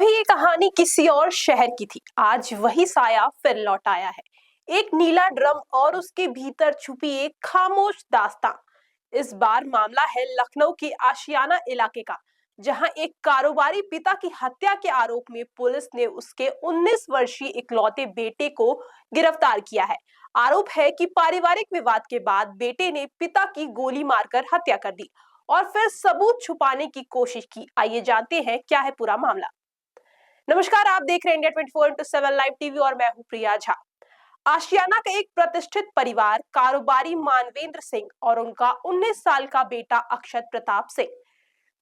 कभी ये कहानी किसी और शहर की थी, आज वही साया फिर लौट आया है। एक नीला ड्रम और उसके भीतर छुपी एक खामोश दास्तां। इस बार मामला है लखनऊ के आशियाना इलाके का, जहां एक कारोबारी पिता की हत्या के आरोप में पुलिस ने उसके 19 वर्षीय इकलौते बेटे को गिरफ्तार किया है। आरोप है कि पारिवारिक विवाद के बाद बेटे ने पिता की गोली मारकर हत्या कर दी और फिर सबूत छुपाने की कोशिश की। आइए जानते हैं क्या है पूरा मामला। नमस्कार, आप देख रहे हैं इंडिया 24/7 लाइव टीवी और मैं हूं प्रिया झा। आशियाना का एक प्रतिष्ठित परिवार कारोबारी मानवेंद्र सिंह और उनका 19 साल का बेटा अक्षत प्रताप सिंह।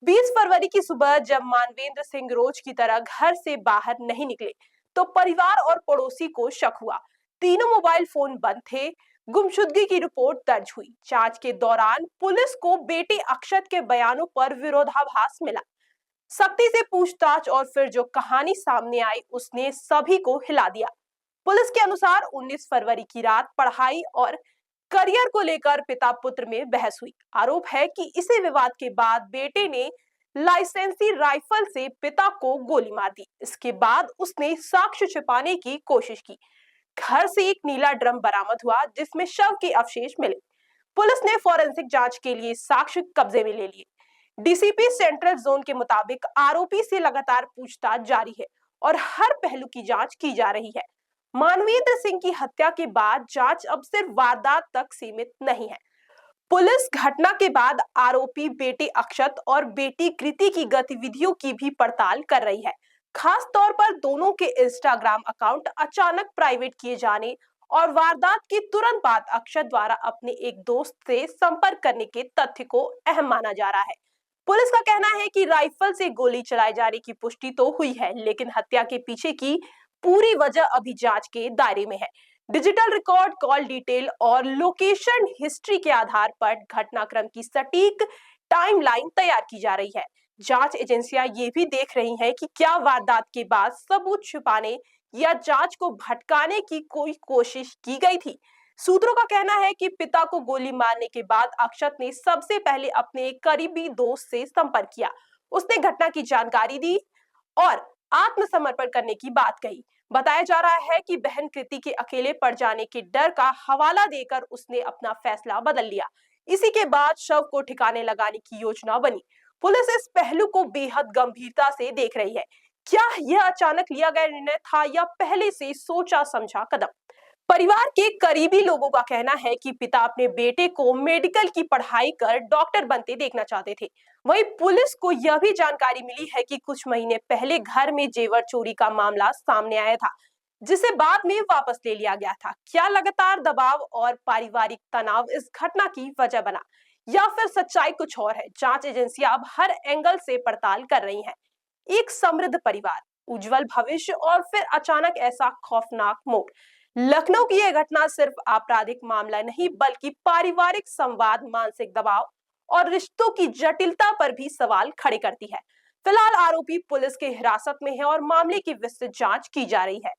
20 फरवरी की सुबह जब मानवेंद्र सिंह रोज की तरह घर से बाहर नहीं निकले तो परिवार और पड़ोसी को शक हुआ। तीनों मोबाइल फोन बंद थे। गुमशुदगी की रिपोर्ट दर्ज हुई। जांच के दौरान पुलिस को बेटे अक्षत के बयानों पर विरोधाभास मिला। सख्ती से पूछताछ और फिर जो कहानी सामने आई उसने सभी को हिला दिया। पुलिस के अनुसार 19 फरवरी की रात पढ़ाई और करियर को लेकर पिता पुत्र में बहस हुई। आरोप है कि इसी विवाद के बाद बेटे ने लाइसेंसी राइफल से पिता को गोली मार दी। इसके बाद उसने साक्ष्य छिपाने की कोशिश की। घर से एक नीला ड्रम बरामद हुआ जिसमें शव के अवशेष मिले। पुलिस ने फोरेंसिक जांच के लिए साक्ष्य कब्जे में ले लिए। डीसीपी सेंट्रल जोन के मुताबिक आरोपी से लगातार पूछताछ जारी है और हर पहलू की जांच की जा रही है। मानवेंद्र सिंह की हत्या के बाद जांच अब सिर्फ वारदात तक सीमित नहीं है। पुलिस घटना के बाद आरोपी बेटे अक्षत और बेटी कृति की गतिविधियों की भी पड़ताल कर रही है। खास तौर पर दोनों के इंस्टाग्राम अकाउंट अचानक प्राइवेट किए जाने और वारदात के तुरंत बाद अक्षत द्वारा अपने एक दोस्त से संपर्क करने के तथ्य को अहम माना जा रहा है। पुलिस का कहना है कि राइफल से गोली चलाए जाने की पुष्टि तो हुई है, लेकिन हत्या के पीछे की पूरी वजह अभी जांच के दायरे में है। डिजिटल रिकॉर्ड, कॉल डिटेल और लोकेशन हिस्ट्री के आधार पर घटनाक्रम की सटीक टाइमलाइन तैयार की जा रही है। जांच एजेंसियां ये भी देख रही हैं कि क्या वारदात के बाद सबूत छुपाने या जांच को भटकाने की कोई कोशिश की गई थी। सूत्रों का कहना है कि पिता को गोली मारने के बाद अक्षत ने सबसे पहले अपने एक करीबी दोस्त से संपर्क किया। उसने घटना की जानकारी दी और आत्मसमर्पण करने की बात कही। बताया जा रहा है कि बहन कृति के अकेले पड़ जाने के डर का हवाला देकर उसने अपना फैसला बदल लिया। इसी के बाद शव को ठिकाने लगाने की योजना बनी। पुलिस इस पहलू को बेहद गंभीरता से देख रही है। क्या यह अचानक लिया गया निर्णय था या पहले से सोचा समझा कदम? परिवार के करीबी लोगों का कहना है कि पिता अपने बेटे को मेडिकल की पढ़ाई कर डॉक्टर बनते देखना चाहते थे। वहीं पुलिस को यह भी जानकारी मिली है कि कुछ महीने पहले घर में जेवर चोरी का मामला सामने आया था, जिसे बाद में वापस ले लिया गया था। क्या लगातार दबाव और पारिवारिक तनाव इस घटना की वजह बना या फिर सच्चाई कुछ और है? जांच एजेंसियां अब हर एंगल से पड़ताल कर रही हैं। एक समृद्ध परिवार, उज्जवल भविष्य और फिर अचानक ऐसा खौफनाक मोड़। लखनऊ की यह घटना सिर्फ आपराधिक मामला नहीं बल्कि पारिवारिक संवाद, मानसिक दबाव और रिश्तों की जटिलता पर भी सवाल खड़े करती है। फिलहाल आरोपी पुलिस के हिरासत में है और मामले की विस्तृत जांच की जा रही है।